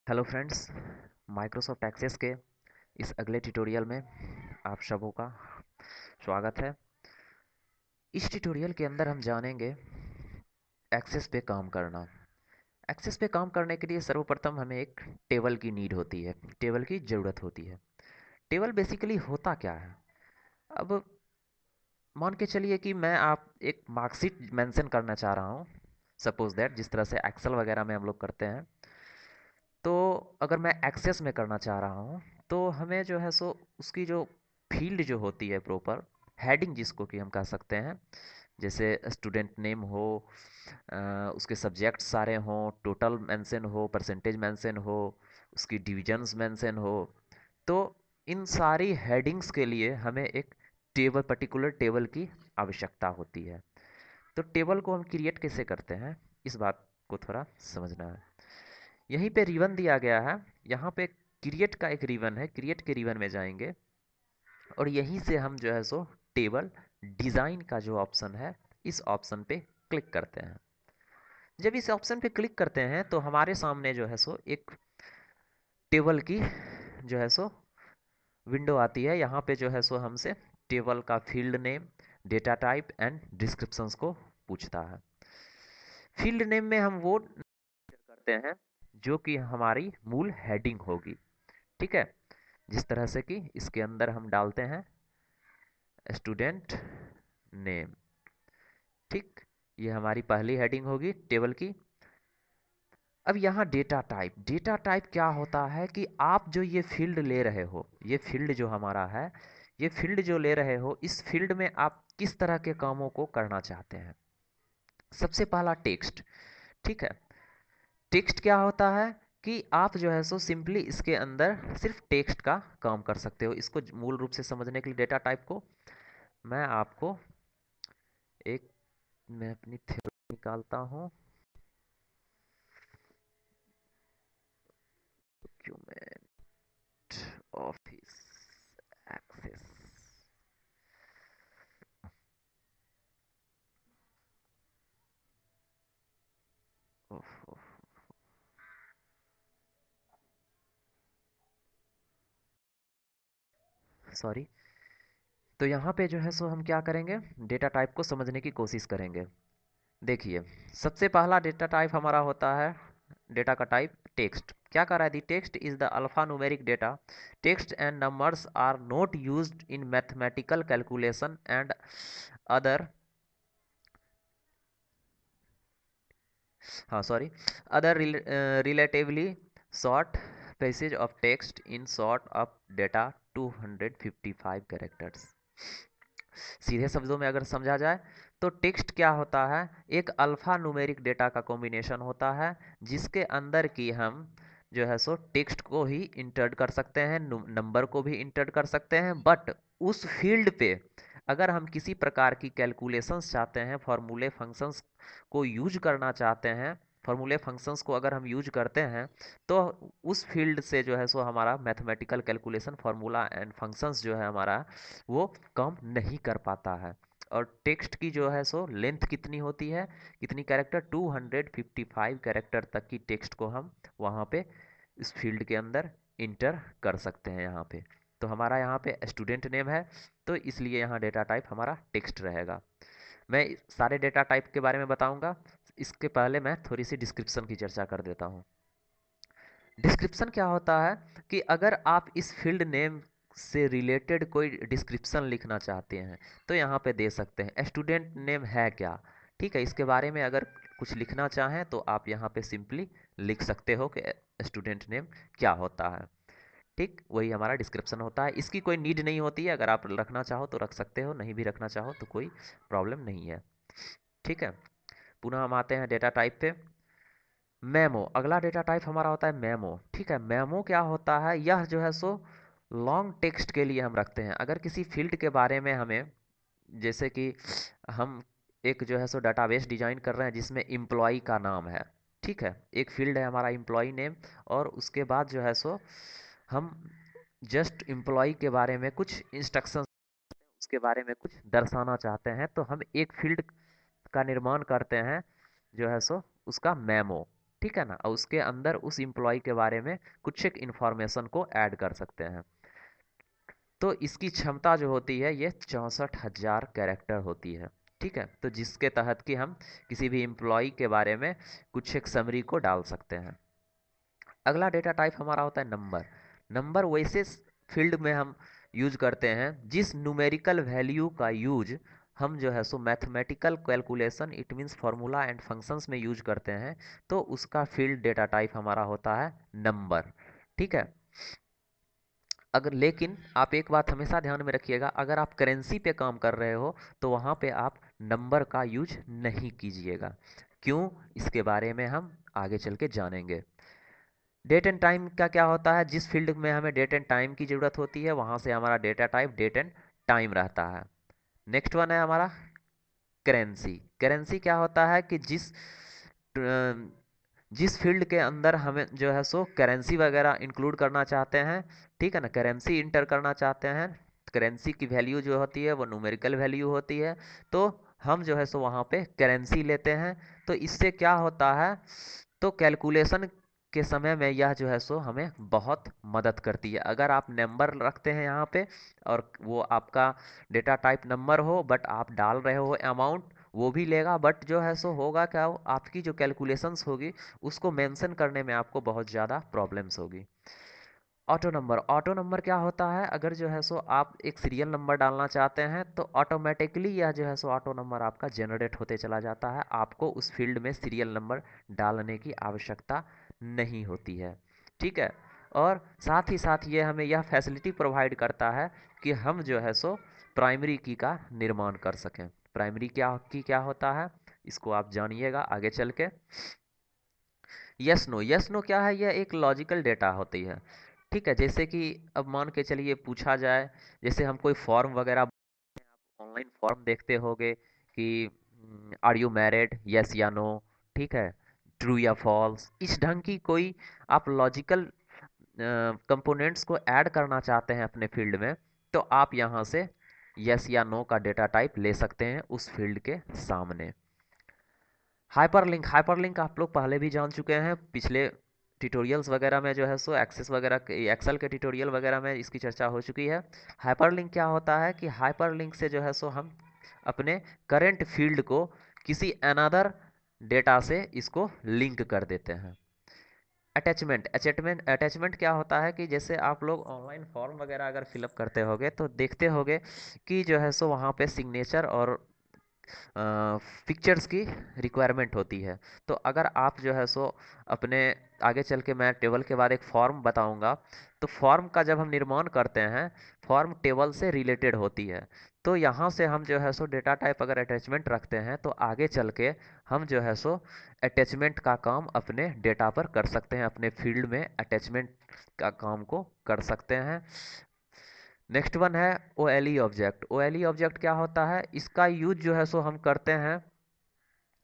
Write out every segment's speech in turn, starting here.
Hello friends, Microsoft access के इस अगले ट्यूटोरियल में आप सबों का स्वागत है। इस ट्यूटोरियल के अंदर हम जानेंगे एक्सेस पे काम करना। एक्सेस पे काम करने के लिए सर्वप्रथम हमें एक टेबल की नीड होती है, टेबल की ज़रूरत होती है। टेबल बेसिकली होता क्या है? अब मान के चलिए कि मैं आप एक मार्कशीट मेंशन करना चाह रहा हूँ, सपोज दैट, जिस तरह से एक्सेल वगैरह में हम लोग करते हैं। तो अगर मैं एक्सेस में करना चाह रहा हूँ तो हमें जो है सो उसकी जो फील्ड जो होती है, प्रॉपर हेडिंग जिसको कि हम कह सकते हैं, जैसे स्टूडेंट नेम हो, उसके सब्जेक्ट सारे हों, टोटल मेंशन हो, परसेंटेज मेंशन हो, उसकी डिविजन्स मेंशन हो। तो इन सारी हेडिंग्स के लिए हमें एक टेबल, पर्टिकुलर टेबल की आवश्यकता होती है। तो टेबल को हम क्रिएट कैसे करते हैं, इस बात को थोड़ा समझना है। यहीं पे रिबन दिया गया है, यहाँ पे क्रिएट का एक रिबन है, क्रिएट के रिबन में जाएंगे और यहीं से हम जो है सो टेबल डिज़ाइन का जो ऑप्शन है, इस ऑप्शन पे क्लिक करते हैं। जब इस ऑप्शन पे क्लिक करते हैं तो हमारे सामने जो है सो एक टेबल की जो है सो विंडो आती है। यहाँ पे जो है सो हमसे टेबल का field name, data type and descriptions को पूछता है। फील्ड नेम में हम वो करते हैं जो कि हमारी मूल हेडिंग होगी, ठीक है। जिस तरह से कि इसके अंदर हम डालते हैं स्टूडेंट नेम, ठीक। ये हमारी पहली हेडिंग होगी टेबल की। अब यहाँ डेटा टाइप, डेटा टाइप क्या होता है कि आप जो ये फील्ड ले रहे हो, ये फील्ड जो हमारा है, ये फील्ड जो ले रहे हो, इस फील्ड में आप किस तरह के कामों को करना चाहते हैं। सबसे पहला टेक्स्ट, ठीक है। टेक्स्ट क्या होता है कि आप जो है सो सिंपली इसके अंदर सिर्फ टेक्स्ट का काम कर सकते हो। इसको मूल रूप से समझने के लिए डेटा टाइप को मैं आपको एक, मैं अपनी थ्योरी निकालता हूँ। Document, office, access. सॉरी। तो यहाँ पे जो है सो हम क्या करेंगे, डेटा टाइप को समझने की कोशिश करेंगे। देखिए, सबसे पहला डेटा टाइप हमारा होता है, डेटा का टाइप टेक्स्ट। क्या कर रहा है? The text is the alpha numeric data. Text and numbers are not used in mathematical calculation and other, हाँ sorry, other relatively short passage of text in short of data 255 characters. सीधे शब्दों में अगर समझा जाए तो टेक्स्ट क्या होता है, एक अल्फा न्यूमेरिक डेटा का कॉम्बिनेशन होता है, जिसके अंदर की हम जो है सो टेक्स्ट को ही इंटर कर सकते हैं, नंबर को भी इंटर कर सकते हैं। बट उस फील्ड पे अगर हम किसी प्रकार की कैलकुलेशंस चाहते हैं, फॉर्मूले फंक्शंस को यूज करना चाहते हैं, फॉर्मूले फंक्शंस को अगर हम यूज करते हैं, तो उस फील्ड से जो है सो हमारा mathematical calculation, formula and functions जो है हमारा, वो काम नहीं कर पाता है। और टेक्स्ट की जो है सो लेंथ कितनी होती है, कितनी कैरेक्टर, 255 कैरेक्टर तक की टेक्स्ट को हम वहाँ पे इस फील्ड के अंदर इंटर कर सकते हैं। यहाँ पे तो हमारा यहाँ पे स्टूडेंट नेम है, तो इसलिए यहाँ डेटा टाइप हमारा टेक्स्ट रहेगा। मैं सारे डेटा टाइप के बारे में बताऊंगा, इसके पहले मैं थोड़ी सी डिस्क्रिप्शन की चर्चा कर देता हूँ। डिस्क्रिप्शन क्या होता है कि अगर आप इस फील्ड नेम से रिलेटेड कोई डिस्क्रिप्शन लिखना चाहते हैं तो यहाँ पे दे सकते हैं। स्टूडेंट नेम है क्या, ठीक है, इसके बारे में अगर कुछ लिखना चाहें तो आप यहाँ पे सिंपली लिख सकते हो कि स्टूडेंट नेम क्या होता है, ठीक। वही हमारा डिस्क्रिप्शन होता है। इसकी कोई नीड नहीं होती है, अगर आप रखना चाहो तो रख सकते हो, नहीं भी रखना चाहो तो कोई प्रॉब्लम नहीं है, ठीक है। पुनः हम आते हैं डेटा टाइप पे। मेमो, अगला डेटा टाइप हमारा होता है मेमो, ठीक है। मेमो क्या होता है, यह जो है सो लॉन्ग टेक्स्ट के लिए हम रखते हैं। अगर किसी फील्ड के बारे में हमें, जैसे कि हम एक जो है सो डाटाबेस डिजाइन कर रहे हैं जिसमें एम्प्लॉय का नाम है, ठीक है, एक फील्ड है हमारा एम्प्लॉय नेम, और उसके बाद जो है सो हम जस्ट एम्प्लॉय के बारे में कुछ इंस्ट्रक्शन, उसके बारे में कुछ दर्शाना चाहते हैं, तो हम एक फील्ड का निर्माण करते हैं जो है सो उसका मेमो, ठीक है ना, और उसके अंदर उस एम्प्लॉय के बारे में कुछ एक इन्फॉर्मेशन को ऐड कर सकते हैं। तो इसकी क्षमता जो होती है ये 64,000 कैरेक्टर होती है। ठीक है, तो जिसके तहत कि हम किसी भी एम्प्लॉय के बारे में कुछ एक समरी को डाल सकते हैं। अगला डेटा टाइप हमारा होता है नंबर। नंबर वैसे फील्ड में हम यूज करते हैं जिस न्यूमेरिकल वैल्यू का यूज हम जो है सो mathematical calculation it means formula and functions में यूज करते हैं, तो उसका फील्ड डेटा टाइप हमारा होता है नंबर। ठीक है, अगर लेकिन आप एक बात हमेशा ध्यान में रखिएगा, अगर आप करेंसी पे काम कर रहे हो तो वहाँ पे आप नंबर का यूज नहीं कीजिएगा। क्यों, इसके बारे में हम आगे चल के जानेंगे। डेट एंड टाइम का क्या होता है, जिस फील्ड में हमें डेट एंड टाइम की ज़रूरत होती है वहाँ से हमारा data type date and time रहता है। नेक्स्ट वन है हमारा करेंसी। करेंसी क्या होता है कि जिस फील्ड के अंदर हमें जो है सो करेंसी वगैरह इंक्लूड करना चाहते हैं, ठीक है ना, करेंसी इंटर करना चाहते हैं, करेंसी की वैल्यू जो होती है वो न्यूमेरिकल वैल्यू होती है, तो हम जो है सो वहाँ पे करेंसी लेते हैं। तो इससे क्या होता है, तो कैलकुलेशन के समय में यह जो है सो हमें बहुत मदद करती है। अगर आप नंबर रखते हैं यहाँ पे और वो आपका डेटा टाइप नंबर हो बट आप डाल रहे हो अमाउंट, वो भी लेगा, बट जो है सो होगा क्या, आपकी जो कैलकुलेशंस होगी उसको मेंशन करने में आपको बहुत ज़्यादा प्रॉब्लम्स होगी। ऑटो नंबर, ऑटो नंबर क्या होता है, अगर जो है सो आप एक सीरियल नंबर डालना चाहते हैं तो ऑटोमेटिकली यह जो है सो ऑटो नंबर आपका जनरेट होते चला जाता है, आपको उस फील्ड में सीरियल नंबर डालने की आवश्यकता नहीं होती है। ठीक है, और साथ ही साथ ये हमें यह फैसिलिटी प्रोवाइड करता है कि हम जो है सो प्राइमरी की का निर्माण कर सकें। प्राइमरी क्या होता है, इसको आप जानिएगा आगे चल के। यस नो, यस नो क्या है, यह एक लॉजिकल डेटा होती है। ठीक है, जैसे कि अब मान के चलिए पूछा जाए, जैसे हम कोई फॉर्म वगैरह, ऑनलाइन फॉर्म देखते होंगे कि आर यू मैरिड, यस या नो, ठीक है, ट्रू या फॉल्स, इस ढंग की कोई आप लॉजिकल कंपोनेंट्स को ऐड करना चाहते हैं अपने फील्ड में, तो आप यहाँ से यस या नो का डेटा टाइप ले सकते हैं उस फील्ड के सामने। हाइपरलिंक, हाइपरलिंक आप लोग पहले भी जान चुके हैं, पिछले ट्यूटोरियल्स वगैरह में जो है सो एक्सेस वगैरह एक्सेल के ट्यूटोरियल वगैरह में इसकी चर्चा हो चुकी है। हाइपरलिंक क्या होता है कि हाइपरलिंक से जो है सो हम अपने करंट फील्ड को किसी अनदर डेटा से इसको लिंक कर देते हैं। अटैचमेंट, अटैचमेंट क्या होता है कि जैसे आप लोग ऑनलाइन फॉर्म वगैरह अगर फिलअप करते होगे तो देखते होगे कि जो है सो वहाँ पे सिग्नेचर और पिक्चर्स की रिक्वायरमेंट होती है। तो अगर आप जो है सो अपने, आगे चल के मैं टेबल के बाद एक फॉर्म बताऊंगा, तो फॉर्म का जब हम निर्माण करते हैं, फॉर्म टेबल से रिलेटेड होती है, तो यहाँ से हम जो है सो डेटा टाइप अगर अटैचमेंट रखते हैं तो आगे चल के हम जो है सो अटैचमेंट का काम अपने डेटा पर कर सकते हैं, अपने फील्ड में अटैचमेंट का काम को कर सकते हैं। नेक्स्ट वन है O L E object. O L E object क्या होता है, इसका यूज जो है सो हम करते हैं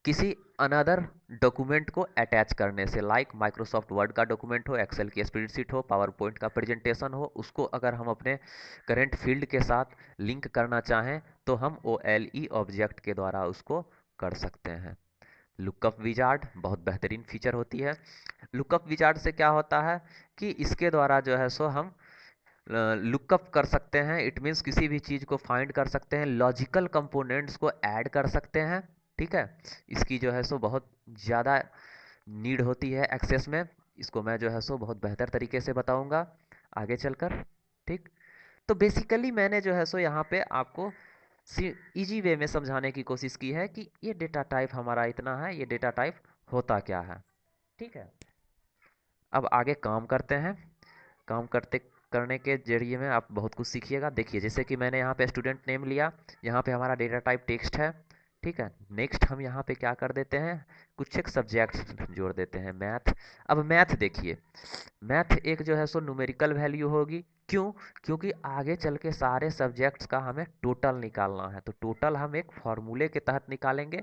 किसी अनदर डॉक्यूमेंट को अटैच करने से, लाइक माइक्रोसॉफ्ट वर्ड का डॉक्यूमेंट हो, एक्सेल की स्प्रेडशीट हो, पावर पॉइंट का प्रेजेंटेशन हो, उसको अगर हम अपने करंट फील्ड के साथ लिंक करना चाहें तो हम ओ एल ई ऑब्जेक्ट के द्वारा उसको कर सकते हैं। लुकअप विजार्ड बहुत बेहतरीन फीचर होती है। लुकअप विजार्ड से क्या होता है कि इसके द्वारा जो है सो हम लुकअप कर सकते हैं, इट मीन्स किसी भी चीज़ को फाइंड कर सकते हैं, लॉजिकल कंपोनेंट्स को ऐड कर सकते हैं। ठीक है, इसकी जो है सो बहुत ज़्यादा नीड होती है एक्सेस में, इसको मैं जो है सो बहुत बेहतर तरीके से बताऊंगा आगे चलकर। ठीक, तो बेसिकली मैंने जो है सो यहाँ पे आपको इजी वे में समझाने की कोशिश की है कि ये डेटा टाइप हमारा इतना है, ये डेटा टाइप होता क्या है। ठीक है, अब आगे काम करते हैं। काम करते करने के जरिए में आप बहुत कुछ सीखिएगा। देखिए जैसे कि मैंने यहाँ पे स्टूडेंट नेम लिया, यहाँ पे हमारा डेटा टाइप टेक्स्ट है। ठीक है, नेक्स्ट हम यहाँ पे क्या कर देते हैं, कुछ एक सब्जेक्ट जोड़ देते हैं, मैथ। अब मैथ देखिए, मैथ एक जो है सो न्यूमेरिकल वैल्यू होगी। क्यों, क्योंकि आगे चल के सारे सब्जेक्ट्स का हमें टोटल निकालना है, तो टोटल हम एक फॉर्मूले के तहत निकालेंगे।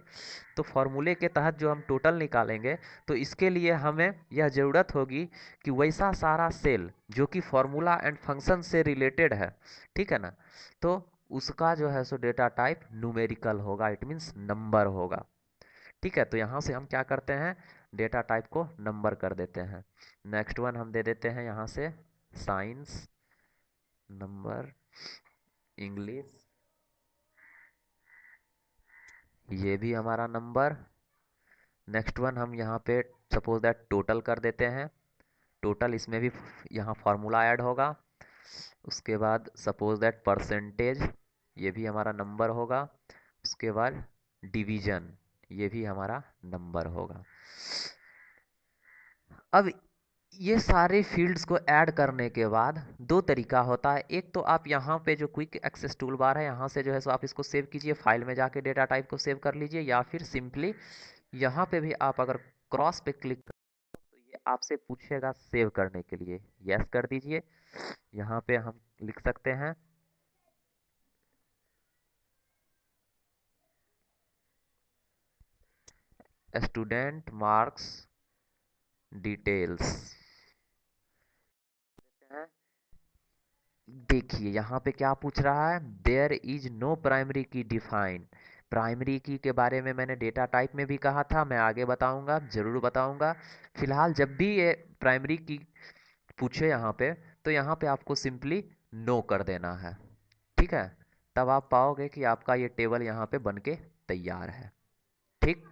तो फॉर्मूले के तहत जो हम टोटल निकालेंगे, तो इसके लिए हमें यह ज़रूरत होगी कि वैसा सारा सेल जो कि फॉर्मूला एंड फंक्शन से रिलेटेड है, ठीक है ना, तो उसका जो है सो डेटा टाइप न्यूमेरिकल होगा, इट मीन्स नंबर होगा। ठीक है, तो यहाँ से हम क्या करते हैं, डेटा टाइप को नंबर कर देते हैं। नेक्स्ट वन हम दे देते हैं यहाँ से साइंस, नंबर, इंग्लिश, ये भी हमारा नंबर। नेक्स्ट वन हम यहाँ पे सपोज दैट टोटल कर देते हैं, टोटल, इसमें भी यहाँ फॉर्मूला ऐड होगा। उसके बाद सपोज दैट परसेंटेज, ये भी हमारा नंबर होगा। उसके बाद डिवीजन, ये भी हमारा नंबर होगा। अब ये सारे फील्ड्स को ऐड करने के बाद दो तरीका होता है। एक तो आप यहाँ पे जो क्विक एक्सेस टूल बार है, यहाँ से जो है सो आप इसको सेव कीजिए, फाइल में जाके डेटा टाइप को सेव कर लीजिए, या फिर सिंपली यहाँ पे भी आप अगर क्रॉस पे क्लिक कर तो ये आपसे पूछेगा सेव करने के लिए, यस कर दीजिए। यहाँ पे हम लिख सकते हैं स्टूडेंट मार्क्स डिटेल्स। देखिए यहाँ पे क्या पूछ रहा है, देयर इज नो प्राइमरी की डिफाइंड। प्राइमरी की के बारे में मैंने डेटा टाइप में भी कहा था, मैं आगे बताऊंगा, जरूर बताऊंगा। फिलहाल जब भी ये प्राइमरी की पूछे यहाँ पे, तो यहाँ पे आपको सिंपली नो कर देना है, ठीक है। तब आप पाओगे कि आपका ये टेबल यहाँ पे बन के तैयार है, ठीक।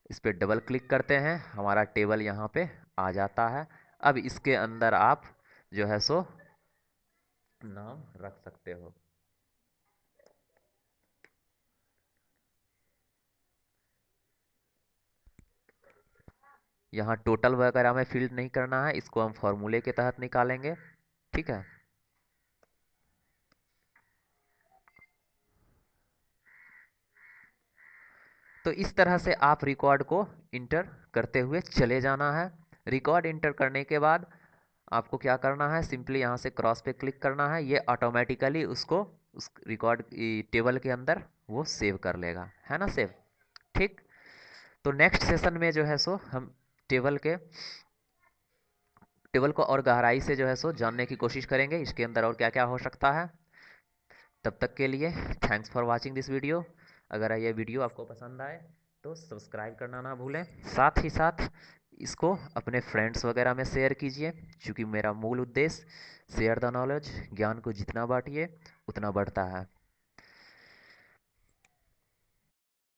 इस पे डबल क्लिक करते हैं, हमारा टेबल यहाँ पे आ जाता है। अब इसके अंदर आप जो है सो नाम रख सकते हो। यहाँ टोटल वगैरह में फील्ड नहीं करना है, इसको हम फॉर्मूले के तहत निकालेंगे, ठीक है। तो इस तरह से आप रिकॉर्ड को इंटर करते हुए चले जाना है। रिकॉर्ड इंटर करने के बाद आपको क्या करना है, सिंपली यहाँ से क्रॉस पे क्लिक करना है, ये ऑटोमेटिकली उसको उस रिकॉर्ड टेबल के अंदर वो सेव कर लेगा, है ना, सेव, ठीक। तो नेक्स्ट सेशन में जो है सो हम टेबल को और गहराई से जो है सो जानने की कोशिश करेंगे, इसके अंदर और क्या क्या हो सकता है। तब तक के लिए thanks for watching this video. अगर ये वीडियो आपको पसंद आए तो सब्सक्राइब करना ना भूलें, साथ ही साथ इसको अपने फ्रेंड्स वगैरह में शेयर कीजिए, क्योंकि मेरा मूल उद्देश्य शेयर द नॉलेज, ज्ञान को जितना बांटिए उतना बढ़ता है।